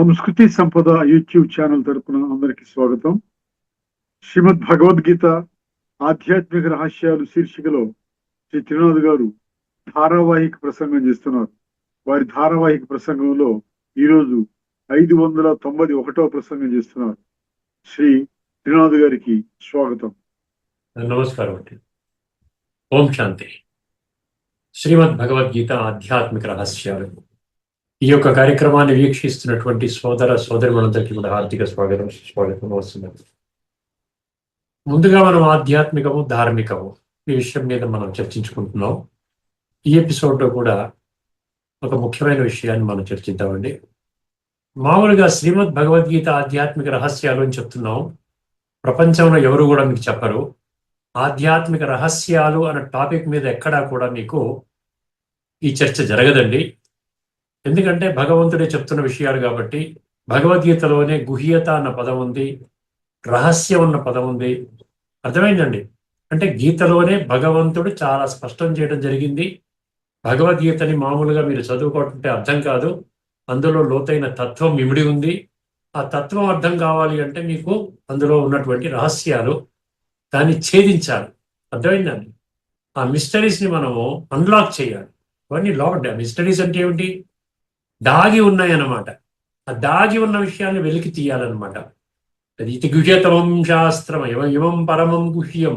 సంస్కృతి సంపద YouTube channel తరపున అందరికి స్వాగతం. శ్రీమద్ భగవద్గీత ఆధ్యాత్మిక రహస్యాలు శీర్షికలో శ్రీ త్రినాథ్ గారు ధారావాహిక ప్రసంగం చేస్తున్నారు. వారి ధారావాహిక ప్రసంగంలో ఈరోజు 591వ ప్రసంగం చేస్తున్నారు. శ్రీ త్రినాథ్ గారికి స్వాగతం. నమస్కారం అండి. ఓం శాంతి. శ్రీమద్ భగవద్గీత ఆధ్యాత్మిక రహస్యాలు ఈ యొక్క కార్యక్రమాన్ని వీక్షిస్తున్నటువంటి సోదర సోదరులందరికీ కూడా హార్దిక స్వాగతం వస్తున్నారు. ముందుగా మనం ఆధ్యాత్మికము ధార్మికము ఈ విషయం మీద మనం చర్చించుకుంటున్నాం. ఈ ఎపిసోడ్లో కూడా ఒక ముఖ్యమైన విషయాన్ని మనం చర్చిద్దామండి. మామూలుగా శ్రీమద్ భగవద్గీత ఆధ్యాత్మిక రహస్యాలు అని చెప్తున్నాం. ప్రపంచంలో ఎవరు కూడా మీకు చెప్పరు. ఆధ్యాత్మిక రహస్యాలు అన్న టాపిక్ మీద ఎక్కడా కూడా మీకు ఈ చర్చ జరగదండి. ఎందుకంటే భగవంతుడే చెప్తున్న విషయాలు కాబట్టి. భగవద్గీతలోనే గుహ్యత అన్న పదం ఉంది, రహస్యం అన్న పదం ఉంది. అర్థమైందండి? అంటే గీతలోనే భగవంతుడు చాలా స్పష్టం చేయడం జరిగింది. భగవద్గీతని మామూలుగా మీరు చదువుకుంటే అర్థం కాదు, అందులో లోతైన తత్వం ఇమిడి ఉంది. ఆ తత్వం అర్థం కావాలి అంటే మీకు అందులో ఉన్నటువంటి రహస్యాలు దాన్ని ఛేదించాలి. అర్థమైందండి? ఆ మిస్టరీస్ని మనము అన్లాక్ చేయాలి. అవన్నీ లోపల మిస్టరీస్ అంటే ఏమిటి? దాగి ఉన్నాయన్నమాట. ఆ దాగి ఉన్న విషయాన్ని వెలికి తీయాలన్నమాట. అది ఇది గుహ్యతమం శాస్త్రం ఇవం పరమం గుహ్యం.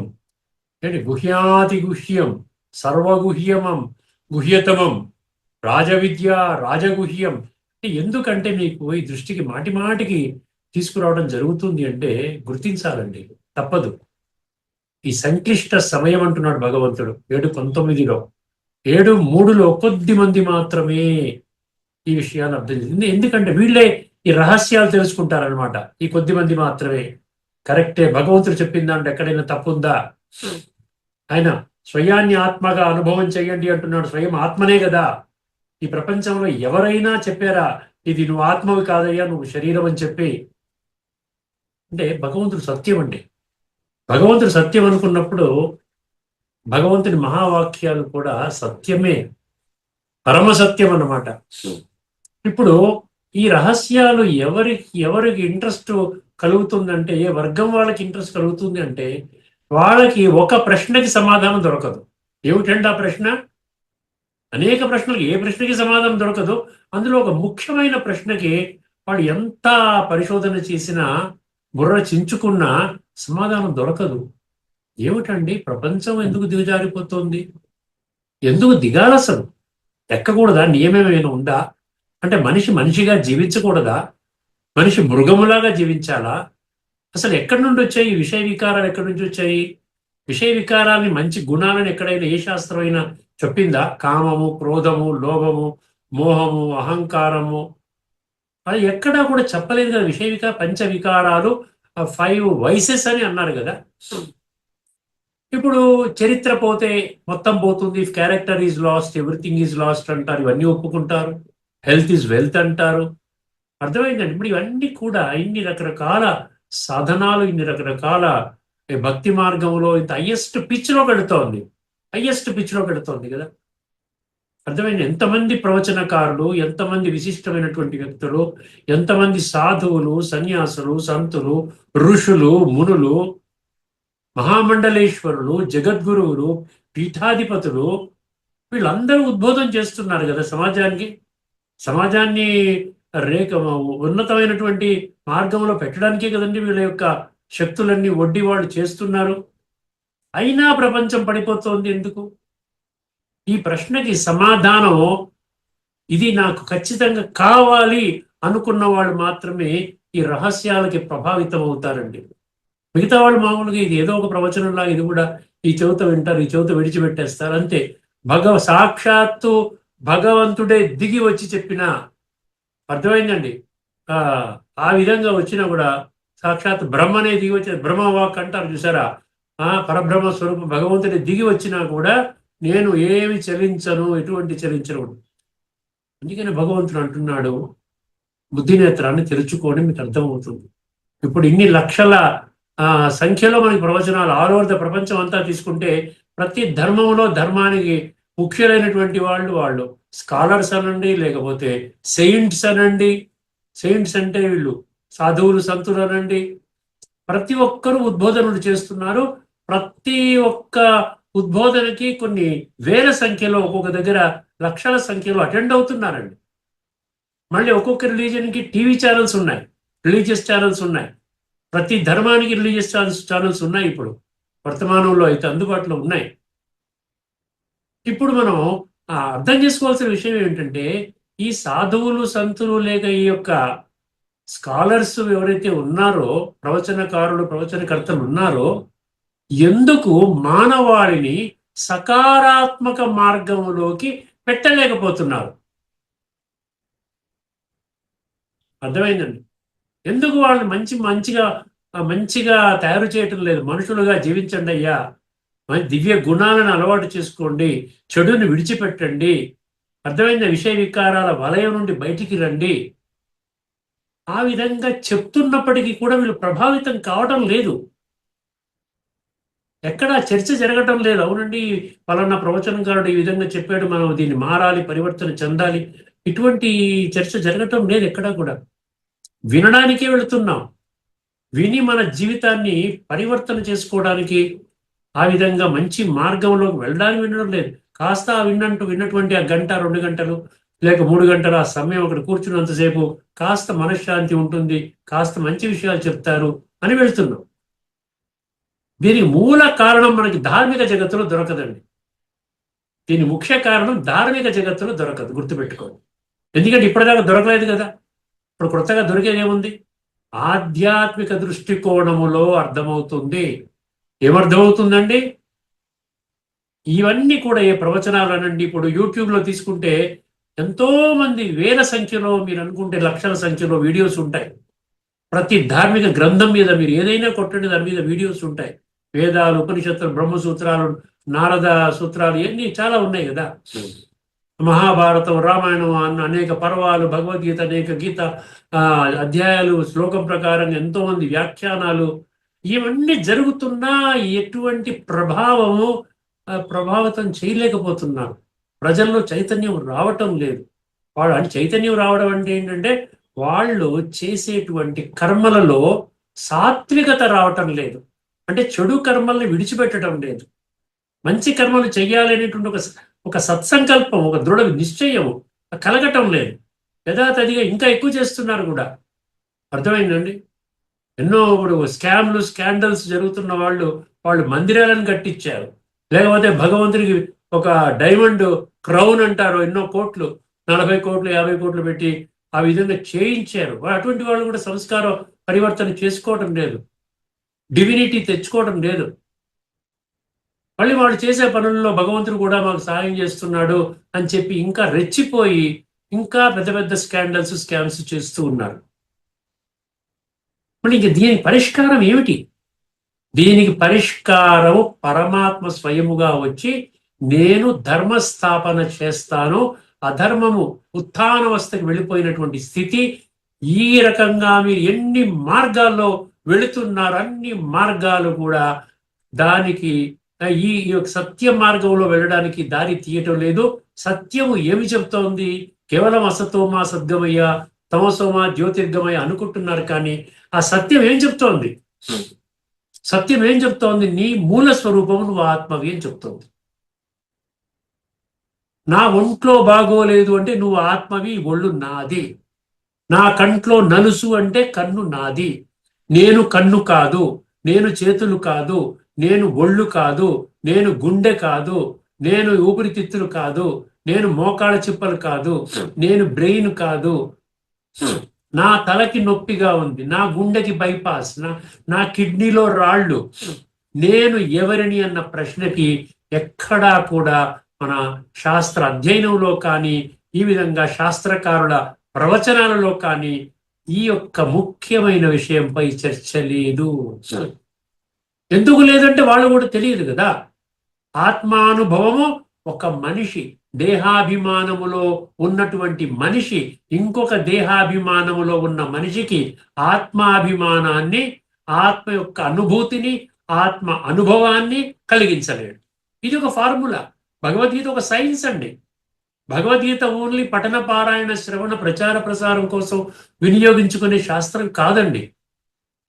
ఏంటి? గుహ్యాతి గుహ్యం సర్వగుహ్యమం గుహ్యతమం రాజవిద్య రాజగుహ్యం. ఎందుకంటే మీకు ఈ దృష్టికి మాటి మాటికి తీసుకురావడం జరుగుతుంది అంటే గుర్తించాలండి, తప్పదు. ఈ సంక్లిష్ట సమయం అంటున్నాడు భగవంతుడు 7:19లో. 7:3లో కొద్ది మంది మాత్రమే ఈ విషయాన్ని అర్థం చేసింది. ఎందుకంటే వీళ్ళే ఈ రహస్యాలు తెలుసుకుంటారనమాట. ఈ కొద్ది మంది మాత్రమే. కరెక్టే, భగవంతుడు చెప్పిన దాంట్లో ఎక్కడైనా తప్పుందా? ఆయన స్వయాన్ని ఆత్మగా అనుభవం చెయ్యండి అంటున్నాడు. స్వయం ఆత్మనే కదా. ఈ ప్రపంచంలో ఎవరైనా చెప్పారా ఇది నువ్వు ఆత్మవి కాదయ్యా, నువ్వు శరీరం అని చెప్పి? అంటే భగవంతుడు సత్యం అండి. భగవంతుడు సత్యం అనుకున్నప్పుడు భగవంతుని మహావాక్యాలు కూడా సత్యమే, పరమసత్యం అన్నమాట. ఇప్పుడు ఈ రహస్యాలు ఎవరికి ఇంట్రెస్ట్ కలుగుతుందంటే, ఏ వర్గం వాళ్ళకి ఇంట్రెస్ట్ కలుగుతుంది అంటే, వాళ్ళకి ఒక ప్రశ్నకి సమాధానం దొరకదు. ఏమిటండి ఆ ప్రశ్న? అనేక ప్రశ్నలకు ఏ ప్రశ్నకి సమాధానం దొరకదు. అందులో ఒక ముఖ్యమైన ప్రశ్నకి వాడు ఎంత పరిశోధన చేసినా బుర్ర చించుకున్నా సమాధానం దొరకదు. ఏమిటండి? ప్రపంచం ఎందుకు దిగజారిపోతుంది? ఎందుకు దిగాలి? అసలు ఎక్కకూడదా? నియమేమైనా ఉందా? అంటే మనిషి మనిషిగా జీవించకూడదా? మనిషి మృగములాగా జీవించాలా? అసలు ఎక్కడి నుండి వచ్చాయి ఈ విషయ వికారాలు? ఎక్కడి నుంచి వచ్చాయి? విషయ వికారాలని మంచి గుణాలను ఎక్కడైనా ఏ శాస్త్రమైనా చెప్పిందా? కామము, క్రోధము, లోభము, మోహము, అహంకారము అది ఎక్కడా కూడా చెప్పలేదు కదా. విషయ పంచ వికారాలు 5 వైసెస్ అని అన్నారు కదా. ఇప్పుడు చరిత్ర పోతే మొత్తం పోతుంది. If character is lost everything is lost అంటారు. ఇవన్నీ ఒప్పుకుంటారు. హెల్త్ ఈజ్ వెల్త్ అంటారు. అర్థమైందండి? ఇప్పుడు ఇవన్నీ కూడా ఇన్ని రకరకాల సాధనాలు, ఇన్ని రకరకాల భక్తి మార్గంలో ఇంత హైయెస్ట్ పిచ్లో పెడుతోంది కదా. అర్థమైంది? ఎంతమంది ప్రవచనకారులు, ఎంతమంది విశిష్టమైనటువంటి వ్యక్తులు, ఎంతమంది సాధువులు, సన్యాసులు, సంతులు, ఋషులు, మునులు, మహామండలేశ్వరులు, జగద్గురువులు, పీఠాధిపతులు వీళ్ళందరూ ఉద్బోధన చేస్తున్నారు కదా సమాజాన్ని ఉన్నతమైనటువంటి మార్గంలో పెట్టడానికే కదండి వీళ్ళ యొక్క శక్తులన్నీ వడ్డీ వాళ్ళు చేస్తున్నారు. అయినా ప్రపంచం పడిపోతుంది ఎందుకు? ఈ ప్రశ్నకి సమాధానం ఇది నాకు ఖచ్చితంగా కావాలి అనుకున్న వాళ్ళు మాత్రమే ఈ రహస్యాలకి ప్రభావితం అవుతారండి. మిగతా వాళ్ళు మామూలుగా ఇది ఏదో ఒక ప్రవచనంలాగా ఇది కూడా ఈ చెవిత వింటారు, ఈ చెవిత విడిచిపెట్టేస్తారు అంతే. సాక్షాత్తు భగవంతుడే దిగి వచ్చి చెప్పినా, అర్థమైందండి? ఆ విధంగా వచ్చినా కూడా సాక్షాత్ బ్రహ్మనే దిగి వచ్చే బ్రహ్మవాక్ అంటారు చూసారా? పరబ్రహ్మ స్వరూపం భగవంతుడే దిగి వచ్చినా కూడా నేను ఏమి చలించను, ఎటువంటి చలించను. అందుకని భగవంతుడు అంటున్నాడు బుద్ధి నేత్రాన్ని తెరుచుకొని మీకు అర్థమవుతుంది. ఇప్పుడు ఇన్ని లక్షల సంఖ్యలో మనకి ప్రవచనాలు ఆల్ ఓవర్ ద ప్రపంచం అంతా తీసుకుంటే ప్రతి ధర్మంలో ధర్మానికి ముఖ్యులైనటువంటి వాళ్ళు స్కాలర్స్ అనండి, లేకపోతే సెయింట్స్ అనండి, సెయింట్స్ అంటే వీళ్ళు సాధువులు, సంతులు అనండి, ప్రతి ఒక్కరూ ఉద్బోధనలు చేస్తున్నారు. ప్రతి ఒక్క ఉద్బోధనకి కొన్ని వేల సంఖ్యలో, ఒక్కొక్క దగ్గర లక్షల సంఖ్యలో అటెండ్ అవుతున్నారండి. మళ్ళీ ఒక్కొక్క రిలీజన్కి టీవీ ఛానల్స్ ఉన్నాయి, రిలీజియస్ ఛానల్స్ ఉన్నాయి. ప్రతి ధర్మానికి రిలీజియస్ ఛానల్స్ ఉన్నాయి. ఇప్పుడు వర్తమానంలో అయితే అందుబాటులో ఉన్నాయి. ఇప్పుడు మనం అర్థం చేసుకోవాల్సిన విషయం ఏమిటంటే, ఈ సాధువులు, సంతులు లేక ఈ యొక్క స్కాలర్స్ ఎవరైతే ఉన్నారో, ప్రవచనకారులు, ప్రవచనకర్తలు ఉన్నారో, ఎందుకు మానవాళిని సకారాత్మక మార్గంలోకి పెట్టలేకపోతున్నారు? అర్థమైందండి. ఎందుకు వాళ్ళని మంచిగా తయారు చేయటం లేదు? మనుషులుగా జీవించండి అయ్యా, దివ్య గుణాలను అలవాటు చేసుకోండి, చెడుని విడిచిపెట్టండి, అర్థమైన విషయ వికారాల వలయం నుండి బయటికి రండి, ఆ విధంగా చెప్తున్నప్పటికీ కూడా వీళ్ళు ప్రభావితం కావటం లేదు. ఎక్కడా చర్చ జరగటం లేదు. అవునండి, పలానా ప్రవచనకారుడు ఈ విధంగా చెప్పాడు, మనం దీన్ని మారాలి, పరివర్తన చెందాలి, ఇటువంటి చర్చ జరగటం లేదు ఎక్కడా కూడా. వినడానికే వెళుతున్నాం. విని మన జీవితాన్ని పరివర్తన చేసుకోవడానికి, ఆ విధంగా మంచి మార్గంలోకి వెళ్ళడానికి వినడం లేదు. కాస్త విన్నటువంటి ఆ గంట, 2 గంటలు లేక 3 గంటలు ఆ సమయం అక్కడ కూర్చున్నంతసేపు కాస్త మనశ్శాంతి ఉంటుంది, కాస్త మంచి విషయాలు చెప్తారు అని వెళ్తున్నాం. దీనికి మూల కారణం మనకి ధార్మిక జగత్తులో దొరకదండి. దీని ముఖ్య కారణం ధార్మిక జగత్తులో దొరకదు, గుర్తుపెట్టుకోండి. ఎందుకంటే ఇప్పటిదాకా దొరకలేదు కదా. ఇప్పుడు కొత్తగా దొరికేది ఏముంది? ఆధ్యాత్మిక దృష్టికోణములో అర్థమవుతుంది. ఏమర్థమవుతుందండి? ఇవన్నీ కూడా ఏ ప్రవచనాలు అనండి, ఇప్పుడు యూట్యూబ్లో తీసుకుంటే ఎంతో మంది వేల సంఖ్యలో, మీరు అనుకుంటే లక్షల సంఖ్యలో వీడియోస్ ఉంటాయి. ప్రతి ధార్మిక గ్రంథం మీద మీరు ఏదైనా కొట్టండి, దాని మీద వీడియోస్ ఉంటాయి. వేదాలు, ఉపనిషత్తులు, బ్రహ్మసూత్రాలు, నారద సూత్రాలు, ఇవన్నీ చాలా ఉన్నాయి కదా. మహాభారతం, రామాయణం, అనేక పర్వాలు, భగవద్గీత, అనేక గీత అధ్యాయాలు, శ్లోకం ప్రకారం ఎంతో మంది వ్యాఖ్యానాలు, ఇవన్నీ జరుగుతున్నా ఎటువంటి ప్రభావితం చేయలేకపోతున్నారు. ప్రజల్లో చైతన్యం రావటం లేదు. చైతన్యం రావడం అంటే ఏంటంటే, వాళ్ళు చేసేటువంటి కర్మలలో సాత్వికత రావటం లేదు. అంటే చెడు కర్మల్ని విడిచిపెట్టడం లేదు. మంచి కర్మలు చెయ్యాలనేటువంటి ఒక సత్సంకల్పం, ఒక దృఢ నిశ్చయం కలగటం లేదు. యథాతథిగా ఇంకా ఎక్కువ చేస్తున్నారు కూడా. అర్థమైందండి? ఎన్నో ఇప్పుడు స్కామ్లు, స్కాండల్స్ జరుగుతున్న వాళ్ళు మందిరాలను కట్టించారు. లేకపోతే భగవంతుడికి ఒక డైమండ్ క్రౌన్ అంటారు, ఎన్నో కోట్లు, 40 కోట్లు 50 కోట్లు పెట్టి ఆ విధంగా చేయించారు. అటువంటి వాళ్ళు కూడా సంస్కారం పరివర్తన చేసుకోవడం లేదు, డివినిటీ తెచ్చుకోవడం లేదు. మళ్ళీ వాడు చేసే పనుల్లో భగవంతుడు కూడా మాకు సహాయం చేస్తున్నాడు అని చెప్పి ఇంకా రెచ్చిపోయి ఇంకా పెద్ద పెద్ద స్కాండల్స్, స్కామ్స్ చేస్తూ ఉన్నారు. మళ్ళీ ఇంక దీనికి పరిష్కారం ఏమిటి? దీనికి పరిష్కారం పరమాత్మ స్వయముగా వచ్చి, నేను ధర్మస్థాపన చేస్తాను, అధర్మము ఉత్థానవస్థకి వెళ్ళిపోయినటువంటి స్థితి, ఈ రకంగా మీరు ఎన్ని మార్గాల్లో వెళుతున్నారు, అన్ని మార్గాలు కూడా దానికి ఈ సత్య మార్గంలో వెళ్ళడానికి దారి తీయటం లేదు. సత్యము ఏమి చెప్తోంది? కేవలం అసతోమా సద్గమయ్య, తమసోమా జ్యోతిర్గమయ్య అనుకుంటున్నారు, కానీ ఆ సత్యం ఏం చెప్తోంది? సత్యం ఏం చెప్తోంది? నీ మూల స్వరూపము నువ్వు ఆత్మవి అని చెప్తోంది. నా ఒంట్లో బాగోలేదు అంటే నువ్వు ఆత్మవి, ఒళ్ళు నాది. నా కంట్లో నలుసు అంటే కన్ను నాది. నేను కన్ను కాదు, నేను చేతులు కాదు, నేను ఒళ్ళు కాదు, నేను గుండె కాదు, నేను ఊపిరితిత్తులు కాదు, నేను మోకాళ్ళ చిప్పలు కాదు, నేను బ్రెయిన్ కాదు, నా తలకి నొప్పిగా ఉంది, నా గుండెకి బైపాస్, నా కిడ్నీలో రాళ్ళు. నేను ఎవరిని అన్న ప్రశ్నకి ఎక్కడా కూడా మన శాస్త్ర అధ్యయనంలో కానీ, ఈ విధంగా శాస్త్రకారుల ప్రవచనాలలో కానీ ఈ యొక్క ముఖ్యమైన విషయంపై చర్చ లేదు. ఎందుకు లేదంటే వాళ్ళు కూడా తెలియదు కదా. ఆత్మానుభవము, ఒక మనిషి దేహాభిమానములో ఉన్నటువంటి మనిషి ఇంకొక దేహాభిమానములో ఉన్న మనిషికి ఆత్మాభిమానాన్ని, ఆత్మ యొక్క అనుభూతిని, ఆత్మ అనుభవాన్ని కలిగించలేడు. ఇది ఒక ఫార్ములా. భగవద్గీత ఒక సైన్స్ అండి. భగవద్గీత ఓన్లీ పఠన పారాయణ శ్రవణ ప్రచార ప్రసారం కోసం వినియోగించుకునే శాస్త్రం కాదండి.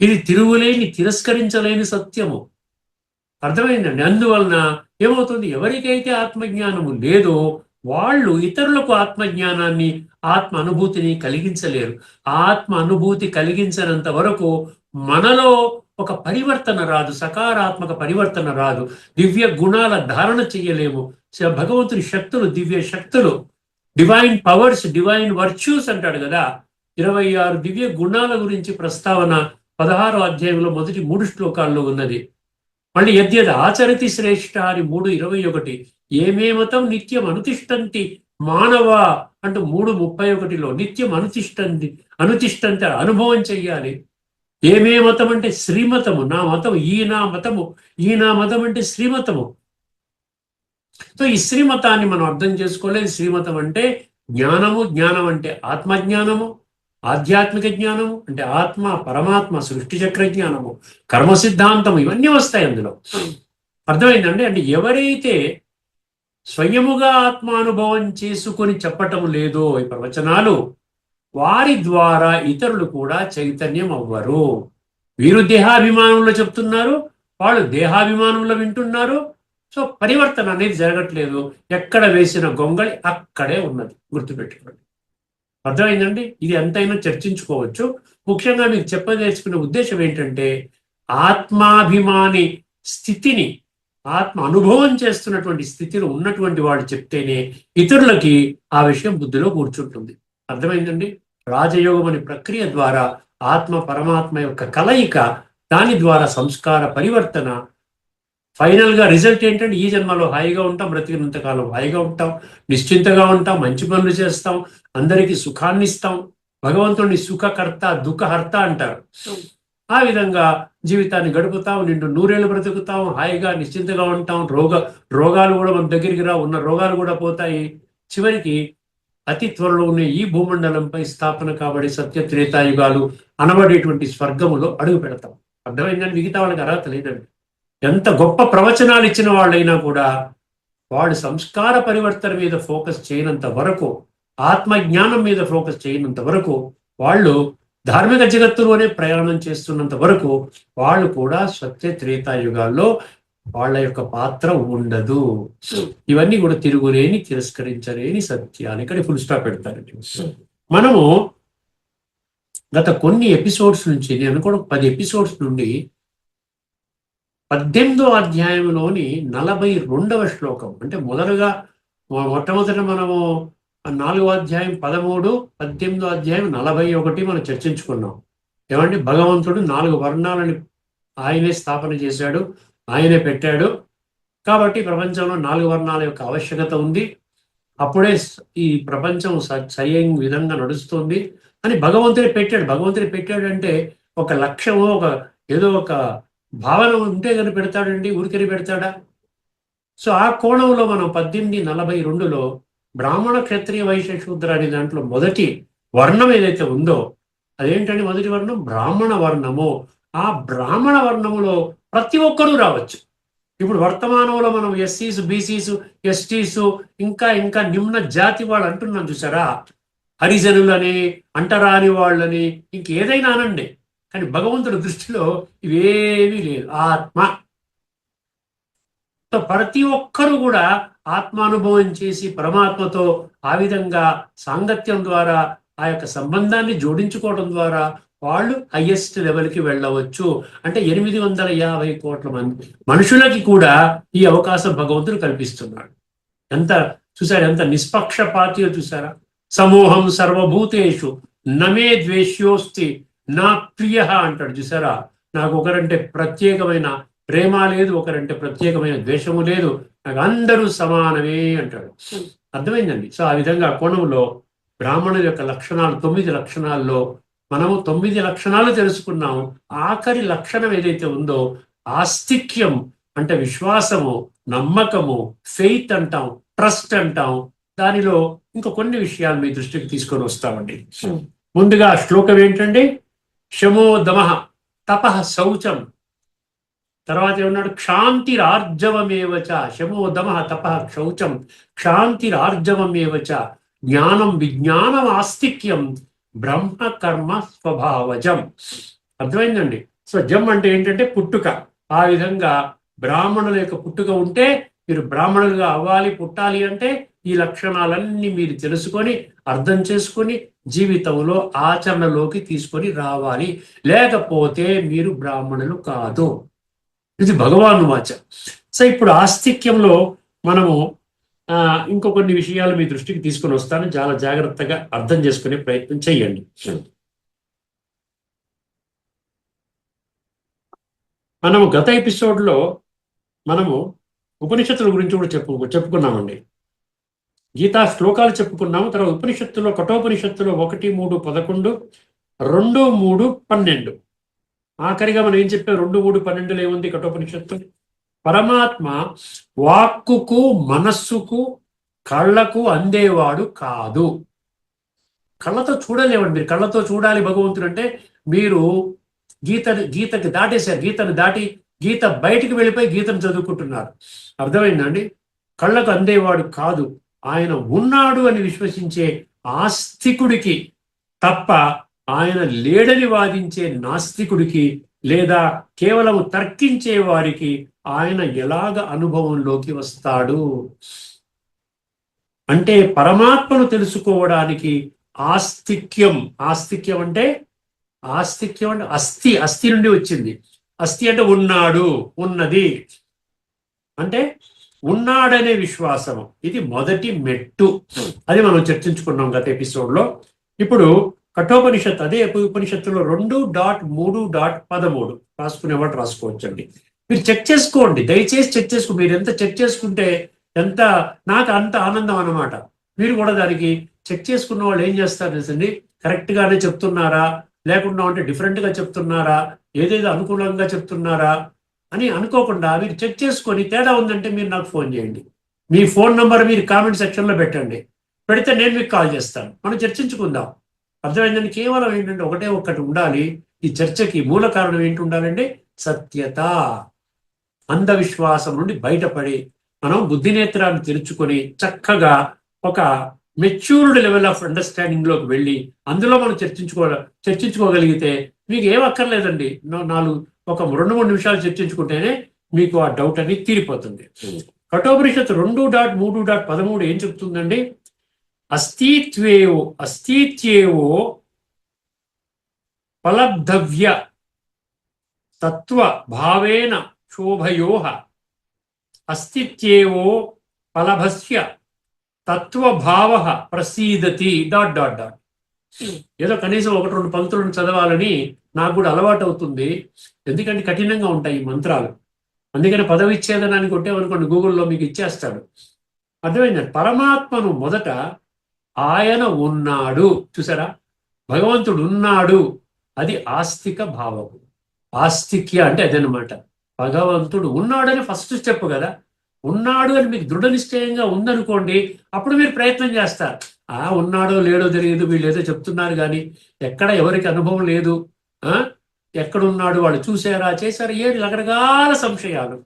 ఇది తిరుగులేని తిరస్కరించలేని సత్యము. అర్థమైందండి. అందువలన ఏమవుతుంది, ఎవరికైతే ఆత్మజ్ఞానము లేదో వాళ్ళు ఇతరులకు ఆత్మజ్ఞానాన్ని ఆత్మ అనుభూతిని కలిగించలేరు. ఆత్మ అనుభూతి కలిగించినంత వరకు మనలో ఒక పరివర్తన రాదు, సకారాత్మక పరివర్తన రాదు, దివ్య గుణాల ధారణ చెయ్యలేము. భగవంతుని శక్తులు, దివ్య శక్తులు, డివైన్ పవర్స్, డివైన్ వర్చ్యూస్ అంటాడు కదా. 26 దివ్య గుణాల గురించి ప్రస్తావన 16వ అధ్యాయంలో మొదటి 3 శ్లోకాల్లో ఉన్నది. మళ్ళీ యద్యద్ ఆచరతి శ్రేష్ఠ అని 3:21, ఏమే మతం నిత్యం అనుతిష్టంతి మానవ అంటూ 3:31లో నిత్యం అనుతిష్టంతి అనుభవం చెయ్యాలి. ఏమే మతం అంటే శ్రీమతము, నా మతం ఈ నా మతము, ఈ నా మతం అంటే శ్రీమతము. సో ఈ శ్రీమతాన్ని మనం అర్థం చేసుకోలేదు. శ్రీమతం అంటే జ్ఞానము, జ్ఞానం అంటే ఆత్మజ్ఞానము, ఆధ్యాత్మిక జ్ఞానము అంటే ఆత్మ, పరమాత్మ, సృష్టి చక్ర జ్ఞానము, కర్మ సిద్ధాంతము, ఇవన్నీ వస్తాయి అందులో. అర్థమైందండి. అంటే ఎవరైతే స్వయముగా ఆత్మానుభవం చేసుకొని చెప్పటం లేదో ఈ ప్రవచనాలు, వారి ద్వారా ఇతరులు కూడా చైతన్యం అవ్వరు. వీరు దేహాభిమానంలో చెప్తున్నారు, వాళ్ళు దేహాభిమానంలో వింటున్నారు. సో పరివర్తన అనేది జరగట్లేదు. ఎక్కడ వేసిన గొంగళి అక్కడే ఉన్నది, గుర్తుపెట్టుకోండి. అర్థమైందండి. ఇది ఎంతైనా చర్చించుకోవచ్చు. ముఖ్యంగా మీకు చెప్పదలుచుకునే ఉద్దేశం ఏంటంటే, ఆత్మాభిమాని స్థితిని, ఆత్మ అనుభవం చేస్తున్నటువంటి స్థితిలో ఉన్నటువంటి వాడు చెప్తేనే ఇతరులకి ఆ విషయం బుద్ధిలో కూర్చుంటుంది. అర్థమైందండి. రాజయోగం అనే ప్రక్రియ ద్వారా ఆత్మ పరమాత్మ యొక్క కలయిక, దాని ద్వారా సంస్కార పరివర్తన. ఫైనల్ గా రిజల్ట్ ఏంటంటే, ఈ జన్మలో హాయిగా ఉంటాం, బ్రతికినంతకాలం హాయిగా ఉంటాం, నిశ్చింతగా ఉంటాం, మంచి పనులు చేస్తాం, అందరికీ సుఖాన్ని ఇస్తాం. భగవంతుడిని సుఖకర్త దుఃఖహర్త అంటారు. ఆ విధంగా జీవితాన్ని గడుపుతాం, నిండు 100 ఏళ్ళు బ్రతుకుతాం, హాయిగా నిశ్చింతగా ఉంటాం. రోగాలు కూడా మన దగ్గరికి రా, ఉన్న రోగాలు కూడా పోతాయి. చివరికి అతి త్వరలో ఉన్న ఈ భూమండలంపై స్థాపన కాబడే సత్య త్రేతాయుగాలు అనబడేటువంటి స్వర్గములో అడుగు పెడతాం. అర్థమైందని. మిగతా వాళ్ళకి అర్హత లేదండి. ఎంత గొప్ప ప్రవచనాలు ఇచ్చిన వాళ్ళైనా కూడా వాడు సంస్కార పరివర్తన మీద ఫోకస్ చేయనంత వరకు, ఆత్మజ్ఞానం మీద ఫోకస్ చేయనంత వరకు, వాళ్ళు ధార్మిక జగత్తులోనే ప్రయాణం చేస్తున్నంత వరకు వాళ్ళు కూడా సత్య త్రేతాయుగాల్లో వాళ్ళ యొక్క పాత్ర ఉండదు. ఇవన్నీ కూడా తిరుగులేని తిరస్కరించలేని సత్యాలు. ఇక్కడ ఫుల్ స్టాప్ పెడతారండి. మనము గత కొన్ని ఎపిసోడ్స్ నుంచి, నేను కూడా 10 ఎపిసోడ్స్ నుండి 18వ అధ్యాయంలోని 42వ శ్లోకం, అంటే మొట్టమొదట మనము 4వ అధ్యాయం 13, 18వ అధ్యాయం 41 మనం చర్చించుకున్నాం. ఏమంటే భగవంతుడు 4 వర్ణాలని ఆయనే స్థాపన చేశాడు, ఆయనే పెట్టాడు. కాబట్టి ప్రపంచంలో 4 వర్ణాల యొక్క ఆవశ్యకత ఉంది. అప్పుడే ఈ ప్రపంచం సరైన విధంగా నడుస్తుంది అని భగవంతుడే పెట్టాడు. భగవంతుడే పెట్టాడంటే ఒక లక్ష్యమో ఏదో ఒక భావన ఉంటే కనుక పెడతాడండి, ఊరికని పెడతాడా? సో ఆ కోణంలో మనం 1842లో బ్రాహ్మణ, క్షత్రియ, వైశ్య, శూద్ర అనే దాంట్లో మొదటి వర్ణం ఏదైతే ఉందో అదేంటంటే, మొదటి వర్ణం బ్రాహ్మణ వర్ణము. ఆ బ్రాహ్మణ వర్ణములో ప్రతి ఒక్కరూ రావచ్చు. ఇప్పుడు వర్తమానంలో మనం ఎస్సీస్, బీసీస్, ఎస్టీస్, ఇంకా నిమ్న జాతి వాళ్ళు అంటున్నాం చూసారా, హరిజనులని, అంటరాని వాళ్ళని, ఇంకేదైనా అనండి. కానీ భగవంతుడి దృష్టిలో ఇవేమీ లేదు. ఆత్మ. ప్రతి ఒక్కరూ కూడా ఆత్మానుభవం చేసి పరమాత్మతో ఆ విధంగా సాంగత్యం ద్వారా ఆ యొక్క సంబంధాన్ని జోడించుకోవడం ద్వారా వాళ్ళు హైయెస్ట్ లెవెల్కి వెళ్ళవచ్చు. అంటే 850 కోట్ల మంది మనుషులకి కూడా ఈ అవకాశం భగవంతుడు కల్పిస్తున్నాడు. ఎంత నిష్పక్షపాతియో చూసారా. సమూహం సర్వభూతేషు నమే ద్వేష్యోస్తి నా ప్రియ అంటాడు చూసారా. నాకు ఒకరంటే ప్రత్యేకమైన ప్రేమ లేదు, ఒకరంటే ప్రత్యేకమైన ద్వేషము లేదు, నాకు అందరూ సమానమే అంటాడు. అర్థమైందండి. సో ఆ విధంగా కోణంలో బ్రాహ్మణుల యొక్క లక్షణాలు 9 లక్షణాల్లో మనము 9 లక్షణాలు తెలుసుకున్నాము. ఆఖరి లక్షణం ఏదైతే ఉందో ఆస్తిక్యం అంటే విశ్వాసము, నమ్మకము, ఫెయిత్ అంటాం, ట్రస్ట్ అంటాం. దానిలో ఇంకా కొన్ని విషయాలు మీ దృష్టికి తీసుకొని వస్తామండి. ముందుగా శ్లోకం ఏంటండి, శమో దమః తపః శౌచం తర్వాత ఏమన్నాడు? క్షాంతిరార్జవమేవచ, శమో దమ తప శౌచం క్షాంతిరార్జవమేవచ, జ్ఞానం విజ్ఞానం ఆస్తిక్యం బ్రహ్మ కర్మ స్వభావజం. అర్థమైందండి? సో జం అంటే ఏంటంటే పుట్టుక. ఆ విధంగా బ్రాహ్మణుల యొక్క పుట్టుక ఉంటే మీరు బ్రాహ్మణులుగా అవ్వాలి. పుట్టాలి అంటే ఈ లక్షణాలన్నీ మీరు తెలుసుకొని అర్థం చేసుకొని జీవితంలో ఆచరణలోకి తీసుకొని రావాలి. లేకపోతే మీరు బ్రాహ్మణులు కాదు. ఇది భగవాను వాచ. సో ఇప్పుడు ఆస్తిక్యంలో మనము ఇంకో కొన్ని విషయాలు మీ దృష్టికి తీసుకొని వస్తాను. చాలా జాగ్రత్తగా అర్థం చేసుకునే ప్రయత్నం చేయండి. మనము గత ఎపిసోడ్లో మనము ఉపనిషత్తుల గురించి కూడా చెప్పుకున్నామండి. గీతా శ్లోకాలు చెప్పుకున్నాము. తర్వాత ఉపనిషత్తులో కఠోపనిషత్తులో 1, 3, 11, 2, 3, 12. ఆఖరిగా మనం ఏం చెప్పాం? 2, 3, 12 ఏముంది కఠోపనిషత్తు? పరమాత్మ వాక్కుకు మనస్సుకు కళ్ళకు అందేవాడు కాదు. కళ్ళతో చూడలేవండి. మీరు కళ్ళతో చూడాలి భగవంతుడు అంటే మీరు గీతకి దాటేశారు. గీతను దాటి గీత బయటికి వెళ్ళిపోయి గీతను చదువుకుంటున్నారు. అర్థమైందండి? కళ్ళకు అందేవాడు కాదు. ఆయన ఉన్నాడు అని విశ్వసించే ఆస్తికుడికి తప్ప ఆయన లేడని వాదించే నాస్తికుడికి లేదా కేవలం తర్కించే వారికి ఆయన ఎలాగ అనుభవంలోకి వస్తాడు అంటే పరమాత్మను తెలుసుకోవడానికి ఆస్తిక్యం అంటే అస్థి నుండి వచ్చింది. అస్థి అంటే ఉన్నాడు, ఉన్నది అంటే ఉన్నాడనే విశ్వాసము. ఇది మొదటి మెట్టు. అది మనం చర్చించుకున్నాం గత ఎపిసోడ్లో. ఇప్పుడు కఠోపనిషత్తు, అదే ఉపనిషత్తులో 2.3.13 రాసుకునేవాడు రాసుకోవచ్చండి. మీరు చెక్ చేసుకోండి, దయచేసి చెక్ చేసుకోండి. మీరు ఎంత చెక్ చేసుకుంటే ఎంత నాకు అంత ఆనందం అన్నమాట. మీరు కూడా దానికి చెక్ చేసుకున్న వాళ్ళు ఏం చేస్తారు తెలుసండి, కరెక్ట్గానే చెప్తున్నారా లేకుండా అంటే డిఫరెంట్గా చెప్తున్నారా, ఏదేదో అనుకూలంగా చెప్తున్నారా అని అనుకోకుండా మీరు చెక్ చేసుకొని తేడా ఉందంటే మీరు నాకు ఫోన్ చేయండి. మీ ఫోన్ నంబర్ మీరు కామెంట్ సెక్షన్లో పెట్టండి. పెడితే నేను మీకు కాల్ చేస్తాను, మనం చర్చించుకుందాం. అర్థమైందని? కేవలం ఏంటంటే ఒకటి ఉండాలి. ఈ చర్చకి మూల కారణం ఏంటి ఉండాలండి? సత్యత. అంధవిశ్వాసం నుండి బయటపడి మనం బుద్ధినేత్రాన్ని తెరుచుకొని చక్కగా ఒక మెచ్యూర్డ్ లెవెల్ ఆఫ్ అండర్స్టాండింగ్ లోకి వెళ్ళి అందులో మనం చర్చించుకోగలిగితే మీకు ఏం అక్కర్లేదండి. 2-3 నిమిషాలు చర్చించుకుంటేనే మీకు ఆ డౌట్ అనేది తీరిపోతుంది. కఠోపనిషత్తు 2.3.13 ఏం చెప్తుందండి? అస్థిత్యేవో ఫలబ్ధవ్య తత్వ భావేన శోభయోః అస్థిత్యేవో ఫలభస్య తత్వభావః ప్రసీదతి ... ఏదో కనీసం 1-2 పంక్తులను చదవాలని నాకు కూడా అలవాటు అవుతుంది. ఎందుకంటే కఠినంగా ఉంటాయి ఈ మంత్రాలు. అందుకని పదవిచ్ఛేదనానికి కొట్టేవనుకోండి గూగుల్లో మీకు ఇచ్చేస్తాడు. అర్థమైందండి? పరమాత్మను మొదట ఆయన ఉన్నాడు, చూసారా? భగవంతుడు ఉన్నాడు, అది ఆస్తిక భావము. ఆస్తిక్య అంటే అదనమాట. భగవంతుడు ఉన్నాడని ఫస్ట్ స్టెప్ కదా. ఉన్నాడు అని మీకు దృఢ నిశ్చయంగా ఉందనుకోండి, అప్పుడు మీరు ప్రయత్నం చేస్తారు. ఉన్నాడో లేడో తెలియదు, వీళ్ళు ఏదో చెప్తున్నారు కానీ ఎక్కడ ఎవరికి అనుభవం లేదు. ఎక్కడున్నాడు, వాళ్ళు చూసారా చేశారా, ఏడు రకరకాల సంశయాలు.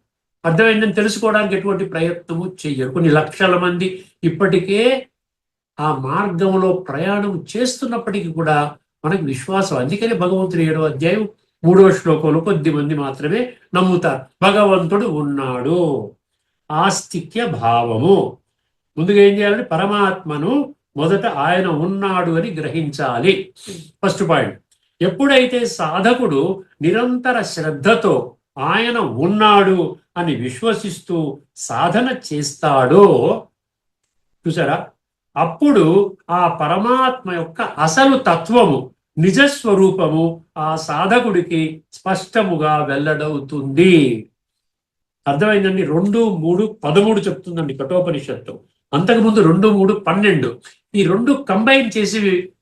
అర్థమైందని తెలుసుకోవడానికి ఎటువంటి ప్రయత్నము చెయ్యరు. కొన్ని లక్షల మంది ఇప్పటికే ఆ మార్గంలో ప్రయాణం చేస్తున్నప్పటికీ కూడా మనకు విశ్వాసం. అందుకనే భగవంతుడు 7వ అధ్యాయం 3వ శ్లోకంలో కొద్ది మంది మాత్రమే నమ్ముతారు భగవంతుడు ఉన్నాడు. ఆస్తిక్య భావము. ముందుగా ఏం చేయాలంటే పరమాత్మను మొదట ఆయన ఉన్నాడు అని గ్రహించాలి. First point. ఎప్పుడైతే సాధకుడు నిరంతర శ్రద్ధతో ఆయన ఉన్నాడు అని విశ్వసిస్తూ సాధన చేస్తాడో, చూసారా, అప్పుడు ఆ పరమాత్మ యొక్క అసలు తత్వము, నిజస్వరూపము ఆ సాధకుడికి స్పష్టముగా వెల్లడవుతుంది. అర్థమైందండి? 2:3:13 చెప్తుందండి కఠోపనిషత్తు. అంతకుముందు 2:3:12. ఈ 2 కంబైన్ చేసి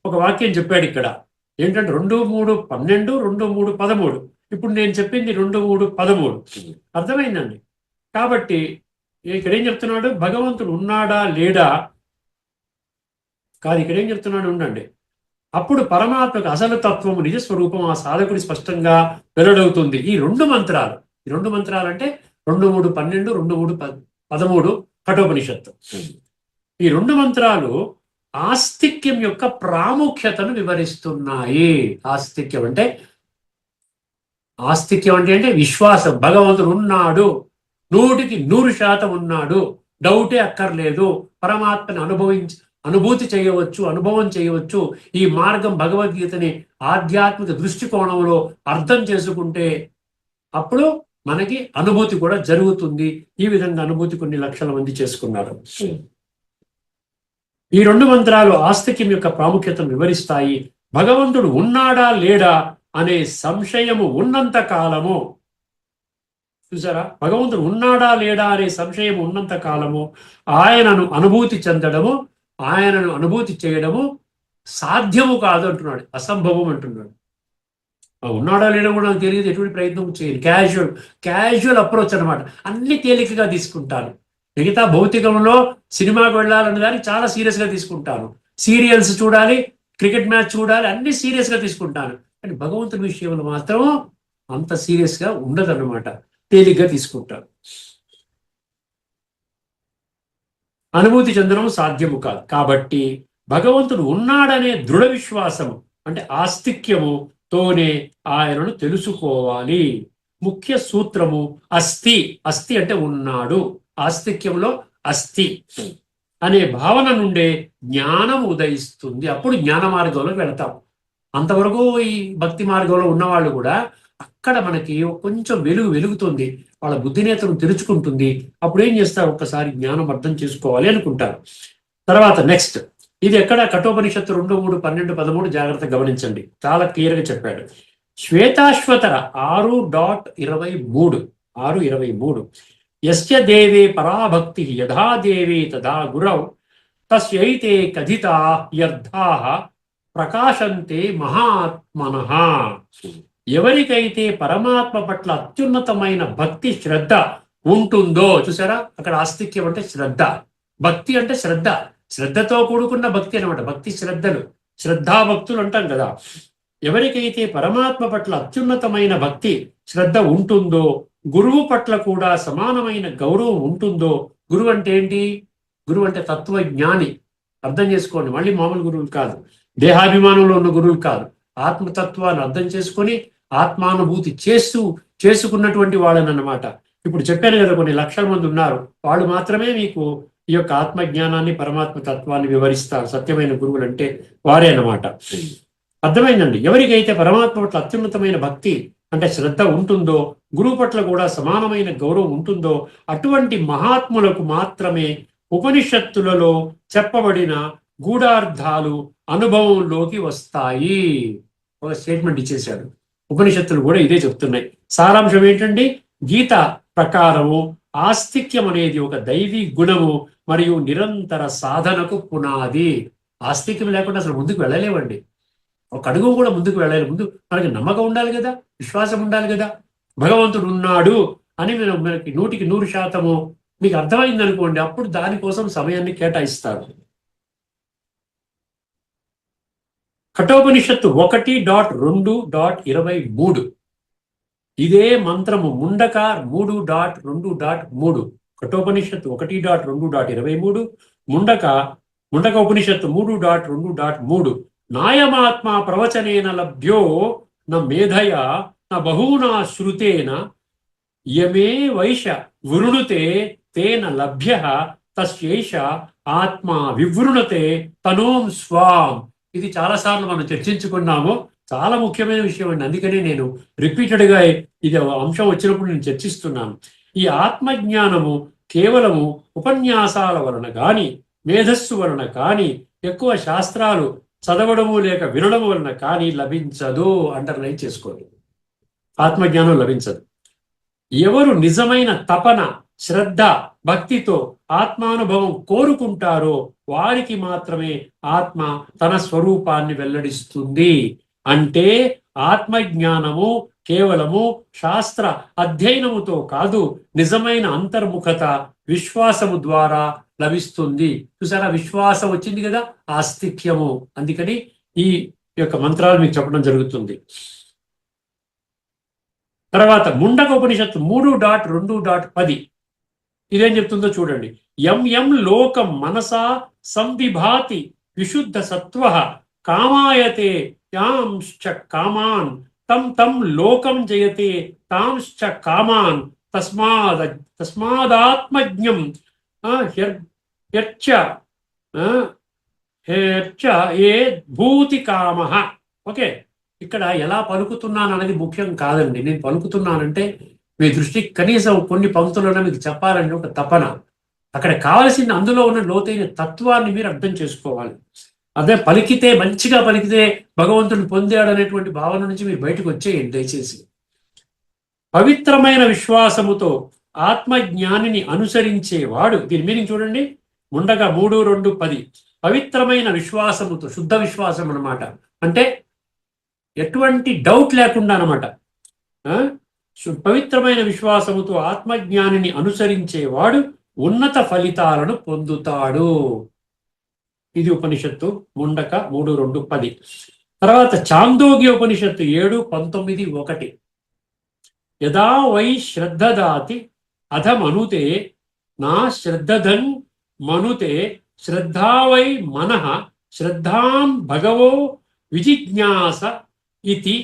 ఒక వాక్యం చెప్పాడు ఇక్కడ. ఏంటంటే 2:3:12, 2:3:13. ఇప్పుడు నేను చెప్పింది 2:3:13. అర్థమైందండి? కాబట్టి ఇక్కడ ఏం చెప్తున్నాడు? భగవంతుడు ఉన్నాడా లేడా కాదు, ఇక్కడ ఏం చెప్తున్నాడు ఉండండి. అప్పుడు పరమాత్మకు అసలు తత్వము నిజస్వరూపం ఆ సాధకుడి స్పష్టంగా వెల్లడవుతుంది. ఈ 2 మంత్రాలు ఈ 2 మంత్రాలు అంటే 2, 3, 12, 2, 3, 13 కఠోపనిషత్తు. ఈ 2 మంత్రాలు ఆస్తిక్యం యొక్క ప్రాముఖ్యతను వివరిస్తున్నాయి. ఆస్తిక్యం అంటే అంటే విశ్వాసం. భగవంతుడు ఉన్నాడు, 100% ఉన్నాడు, డౌటే అక్కర్లేదు, పరమాత్మని అనుభూతి చేయవచ్చు, అనుభవం చేయవచ్చు. ఈ మార్గం భగవద్గీతని ఆధ్యాత్మిక దృష్టికోణంలో అర్థం చేసుకుంటే అప్పుడు మనకి అనుభూతి కూడా జరుగుతుంది. ఈ విధంగా అనుభూతి కొన్ని లక్షల మంది చేసుకున్నారు. ఈ 2 మంత్రాలు ఆస్తిక్యం యొక్క ప్రాముఖ్యతను వివరిస్తాయి. భగవంతుడు ఉన్నాడా లేడా అనే సంశయము ఉన్నంత కాలము, చూసారా, భగవంతుడు ఉన్నాడా లేడా అనే సంశయం ఉన్నంత కాలము ఆయనను అనుభూతి చెందడము, ఆయనను అనుభూతి చేయడము సాధ్యము కాదు అంటున్నాడు, అసంభవం అంటున్నాడు. ఉన్నాడా లేడా కూడా నాకు తెలియదు, ఎటువంటి ప్రయత్నం చేయదు. క్యాజువల్ అప్రోచ్ అనమాట. అన్ని తేలికగా తీసుకుంటాను. మిగతా భౌతికంలో సినిమాకు వెళ్ళాలనే దాన్ని చాలా సీరియస్గా తీసుకుంటాను. సీరియల్స్ చూడాలి, క్రికెట్ మ్యాచ్ చూడాలి, అన్ని సీరియస్గా తీసుకుంటాను. కానీ భగవంతుని విషయంలో మాత్రం అంత సీరియస్గా ఉండదన్నమాట, తేలిగ్గా తీసుకుంటాను. అనుభూతి చెందడం సాధ్యము కాదు. కాబట్టి భగవంతుడు ఉన్నాడనే దృఢ విశ్వాసము అంటే ఆస్తిక్యముతోనే ఆయనను తెలుసుకోవాలి. ముఖ్య సూత్రము అస్థి. అస్థి అంటే ఉన్నాడు. ఆస్తిక్యంలో అస్థి అనే భావన నుండే జ్ఞానం ఉదయిస్తుంది. అప్పుడు జ్ఞాన మార్గంలోకి వెళతాం. అంతవరకు ఈ భక్తి మార్గంలో ఉన్నవాళ్ళు కూడా అక్కడ మనకి కొంచెం వెలుగుతుంది, వాళ్ళ బుద్ధినేతను తెరుచుకుంటుంది. అప్పుడు ఏం చేస్తారు, ఒక్కసారి జ్ఞానం అర్థం చేసుకోవాలి అనుకుంటారు. తర్వాత నెక్స్ట్, ఇది ఎక్కడ కఠోపనిషత్తు 2, 3, 12, 13 జాగ్రత్తగా గమనించండి, చాలా క్లియర్గా చెప్పాడు. శ్వేతాశ్వతర 6.23 యస్య దేవే పరాభక్తి యథా దేవే తదా గురౌ తస్యైతే కథితా యర్థాః ప్రకాశంతే మహాత్మనః. ఎవరికైతే పరమాత్మ పట్ల అత్యున్నతమైన భక్తి శ్రద్ధ ఉంటుందో, చూసారా, అక్కడ ఆస్తిక్యం అంటే శ్రద్ధ, భక్తి అంటే శ్రద్ధ, శ్రద్ధతో కూడుకున్న భక్తి అనమాట. భక్తి శ్రద్ధలు, శ్రద్ధాభక్తులు అంటాం కదా. ఎవరికైతే పరమాత్మ పట్ల అత్యున్నతమైన భక్తి శ్రద్ధ ఉంటుందో, గురువు పట్ల కూడా సమానమైన గౌరవం ఉంటుందో. గురువు అంటే ఏంటి? గురువు అంటే తత్వజ్ఞాని. అర్థం చేసుకోండి, మళ్ళీ మామూలు గురువులు కాదు, దేహాభిమానంలో ఉన్న గురువులు కాదు. ఆత్మతత్వాన్ని అర్థం చేసుకొని ఆత్మానుభూతి చేసుకున్నటువంటి వాళ్ళని అన్నమాట. ఇప్పుడు చెప్పాను కదా, కొన్ని లక్షల మంది ఉన్నారు, వాళ్ళు మాత్రమే మీకు ఈ యొక్క ఆత్మజ్ఞానాన్ని, పరమాత్మ తత్వాన్ని వివరిస్తారు. సత్యమైన గురువులు అంటే వారే అన్నమాట. అర్థమైందండి? ఎవరికైతే పరమాత్మ పట్ల అత్యున్నతమైన భక్తి అంటే శ్రద్ధ ఉంటుందో, గురువు పట్ల కూడా సమానమైన గౌరవం ఉంటుందో, అటువంటి మహాత్ములకు మాత్రమే ఉపనిషత్తులలో చెప్పబడిన గూఢార్థాలు అనుభవంలోకి వస్తాయి. ఒక స్టేట్మెంట్ ఇచ్చేశాడు. ఉపనిషత్తులు కూడా ఇదే చెప్తున్నాయి. సారాంశం ఏంటండి? గీత ప్రకారము ఆస్తిక్యం అనేది ఒక దైవీ గుణము మరియు నిరంతర సాధనకు పునాది. ఆస్తిక్యం లేకుండా అసలు ముందుకు వెళ్ళలేవండి. ఒక అడుగు కూడా ముందుకు వెళ్ళాలి. ముందు మనకి నమ్మకం ఉండాలి కదా, విశ్వాసం ఉండాలి కదా. భగవంతుడు ఉన్నాడు అని మనకి 100% మీకు అర్థమైంది అనుకోండి, అప్పుడు దానికోసం సమయాన్ని కేటాయిస్తారు. కఠోపనిషత్తు 1.2.23 ఇదే మంత్రము ముండక 3.2.3. కఠోపనిషత్తు 1.2.23, ముండక ఉపనిషత్తు 3.2.3. నాయమాత్మ ప్రవచనేన లభ్యో న మేధయ న బహూనా శ్రుతేన యమే వైష వృణుతే తేన లభ్య తస్యైష ఆత్మ వివృణతే తనోం స్వాం. ఇది చాలాసార్లు మనం చర్చించుకున్నాము. చాలా ముఖ్యమైన విషయం అండి. అందుకనే నేను రిపీటెడ్గా ఇది అంశం వచ్చినప్పుడు నేను చర్చిస్తున్నాను. ఈ ఆత్మజ్ఞానము కేవలము ఉపన్యాసాల వలన కానీ, మేధస్సు వలన కానీ, ఎక్కువ శాస్త్రాలు చదవడము లేక వినడము వలన కానీ లభించదు. అండర్లైన్ చేసుకోండి, ఆత్మజ్ఞానం లభించదు. ఎవరు నిజమైన తపన, శ్రద్ధ, భక్తితో ఆత్మానుభవం కోరుకుంటారో వారికి మాత్రమే ఆత్మ తన స్వరూపాన్ని వెల్లడిస్తుంది. అంటే ఆత్మజ్ఞానము కేవలము శాస్త్ర అధ్యయనముతో కాదు, నిజమైన అంతర్ముఖత, విశ్వాసము ద్వారా లభిస్తుంది. చూసారా, విశ్వాసం వచ్చింది కదా, ఆస్తిక్యము. అందుకని ఈ యొక్క మంత్రాలు మీకు చెప్పడం జరుగుతుంది. తర్వాత ముండక ఉపనిషత్తు 3.2.10 ఇదేం చెప్తుందో చూడండి. యం యం లోకం మనసా సంవిభాతి విశుద్ధ సత్వ కామాయతే యాంశ్చ కామాన్ తం తం లోకం జయతే తాంశ్చ కామాన్ తస్మాదాత్మజ్ఞం హ్యర్చ హ్యర్చ ఏ భూతి కామ. ఓకే, ఇక్కడ ఎలా పలుకుతున్నాను అనేది ముఖ్యం కాదండి. నేను పలుకుతున్నానంటే మీ దృష్టికి కనీసం కొన్ని పంక్తులను మీకు చెప్పాలని ఒక తపన. అక్కడ కావలసింది అందులో ఉన్న లోతైన తత్వాన్ని మీరు అర్థం చేసుకోవాలి. అదే పలికితే మంచిగా పలికితే భగవంతుని పొందాడు అనేటువంటి భావన నుంచి మీరు బయటకు వచ్చేయండి దయచేసి. పవిత్రమైన విశ్వాసముతో ఆత్మజ్ఞానిని అనుసరించేవాడు, దీని మీనింగ్ చూడండి, ముండగా 3:2-10. పవిత్రమైన విశ్వాసముతో, శుద్ధ విశ్వాసం అన్నమాట, అంటే ఎటువంటి డౌట్ లేకుండా అన్నమాట. పవిత్రమైన విశ్వాసముతో ఆత్మజ్ఞానిని అనుసరించేవాడు ఉన్నత ఫలితాలను పొందుతాడు. ఇది ఉపనిషత్తు ముండక 3:2-10. తర్వాత చాందోగ్య ఉపనిషత్తు 7:19-1. యదా వై శ్రద్ధదాతి అధమనుతే నా శ్రద్ధధన్ మనుతే శ్రద్ధా వై మనః శ్రద్ధాం భగవో విజిజ్ఞాస ఇది.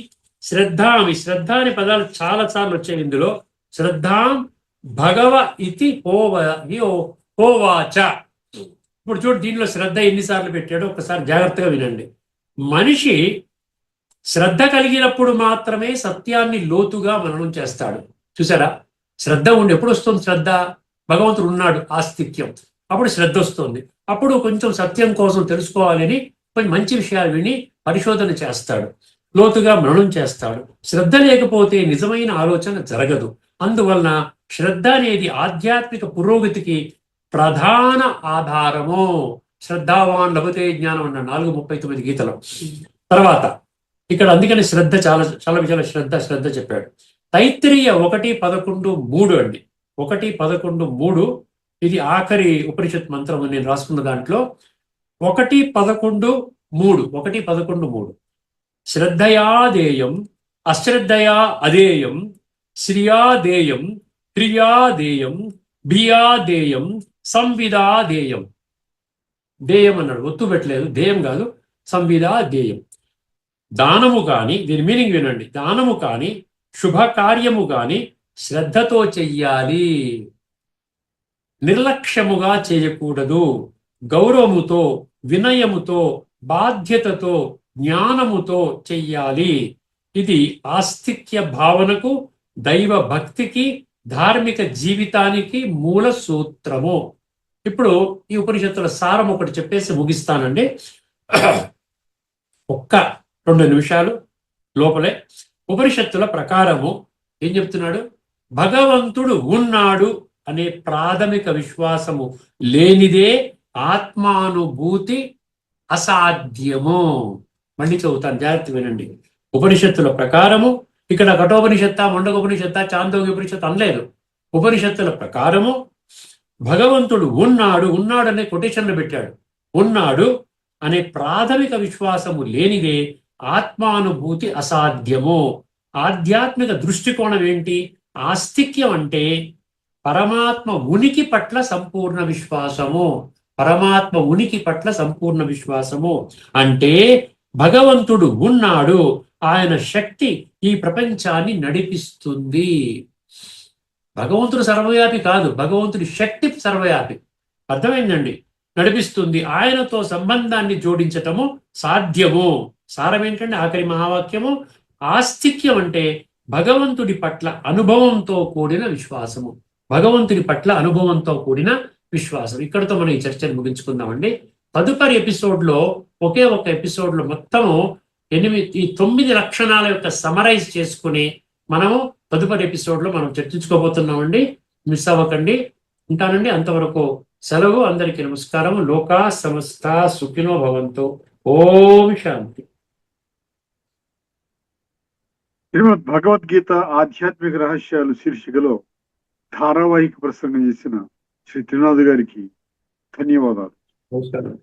శ్రద్ధామి, శ్రద్ధ అనే పదాలు చాలా సార్లు వచ్చాయి ఇందులో. శ్రద్ధాం భగవ ఇది హోవాచ. ఇప్పుడు చూడు, దీనిలో శ్రద్ధ ఎన్నిసార్లు పెట్టాడో ఒకసారి జాగ్రత్తగా వినండి. మనిషి శ్రద్ధ కలిగినప్పుడు మాత్రమే సత్యాన్ని లోతుగా మననం చేస్తాడు. చూసారా, శ్రద్ధ ఉండి ఎప్పుడు వస్తుంది శ్రద్ధ? భగవంతుడు ఉన్నాడు, ఆస్తిక్యం, అప్పుడు శ్రద్ధ వస్తుంది. అప్పుడు కొంచెం సత్యం కోసం తెలుసుకోవాలని కొంచెం మంచి విషయాలు విని పరిశోధన చేస్తాడు, లోతుగా మననం చేస్తాడు. శ్రద్ధ లేకపోతే నిజమైన ఆలోచన జరగదు. అందువలన శ్రద్ధ అనేది ఆధ్యాత్మిక పురోగతికి ప్రధాన ఆధారము. శ్రద్ధావాన్ లభతే జ్ఞానం అన్న 4:39 గీతలో. తర్వాత ఇక్కడ అందుకని శ్రద్ధ చాలా చాలా విషయాల శ్రద్ధ చెప్పాడు. తైత్తిరీయ 1:11-3 అండి. 1:11-3 ఇది ఆఖరి ఉపనిషత్ మంత్రం నేను రాసుకున్న దాంట్లో. 1:11-3 శ్రద్ధయాదేయం అశ్రద్ధయా అదేయం శ్రియాదేయం క్రియాదేయం భియాదేయం సంవిదాదేయం. దేయం అన్నాడు, ఒత్తు పెట్టలేదు, దేయం కాదు, సంవిదాదేయం. దానము కాని, దీని మీనింగ్ వినండి, దానము కాని శుభకార్యము కాని శ్రద్ధతో చెయ్యాలి, నిర్లక్ష్యముగా చేయకూడదు. గౌరవముతో, వినయముతో, బాధ్యతతో, జ్ఞానముతో చెయ్యాలి. ఇది ఆస్తిక్య భావనకు, దైవ భక్తికి, ధార్మిక జీవితానికి మూల సూత్రము. ఇప్పుడు ఈ ఉపనిషత్తుల సారం ఒకటి చెప్పేసి ముగిస్తానండి. ఒక్క 2 నిమిషాలు లోపలే. ఉపనిషత్తుల ప్రకారము ఏం చెప్తున్నాడు? భగవంతుడు ఉన్నాడు అనే ప్రాథమిక విశ్వాసము లేనిదే ఆత్మానుభూతి అసాధ్యము. మళ్ళీ చదువుతాను, జాగ్రత్త వినండి. ఉపనిషత్తుల ప్రకారము, ఇక్కడ కఠోపనిషత్త, ముండకోపనిషత్త, చాందోగ్య ఉపనిషత్తు అనలేదు. ఉపనిషత్తుల ప్రకారము భగవంతుడు ఉన్నాడు అనే కొటేషన్లు పెట్టాడు. ఉన్నాడు అనే ప్రాథమిక విశ్వాసము లేనిదే ఆత్మానుభూతి అసాధ్యము. ఆధ్యాత్మిక దృష్టికోణం ఏంటి? ఆస్తిక్యం అంటే పరమాత్మ ఉనికి పట్ల సంపూర్ణ విశ్వాసము. పరమాత్మ ఉనికి పట్ల సంపూర్ణ విశ్వాసము అంటే భగవంతుడు ఉన్నాడు, ఆయన శక్తి ఈ ప్రపంచాన్ని నడిపిస్తుంది. భగవంతుడు సర్వవ్యాపి కాదు, భగవంతుడి శక్తి సర్వవ్యాపి. అర్థమైందండి? నడిపిస్తుంది. ఆయనతో సంబంధాన్ని జోడించటము సాధ్యము. సారం ఏంటంటే ఆఖరి మహావాక్యము, ఆస్తిక్యం అంటే భగవంతుడి పట్ల అనుభవంతో కూడిన విశ్వాసము. భగవంతుడి పట్ల అనుభవంతో కూడిన విశ్వాసం. ఇక్కడతో మనం ఈ చర్చను ముగించుకుందామండి. తదుపరి ఎపిసోడ్లో, ఒకే ఒక ఎపిసోడ్లో మొత్తము 9 లక్షణాల యొక్క సమరైజ్ చేసుకుని మనము తదుపరి ఎపిసోడ్లో మనం చర్చించుకోబోతున్నామండి. మిస్ అవ్వకండి. ఉంటానండి. అంతవరకు సెలవు. అందరికీ నమస్కారం. లోకా సమస్త సుఖినో భవంతు. ఓం శాంతి. శ్రీమద్ భగవద్గీత ఆధ్యాత్మిక రహస్యాలు శీర్షికలో ధారావాహిక ప్రసంగం చేసిన శ్రీ త్రినాథ్ గారికి ధన్యవాదాలు. నమస్కారం.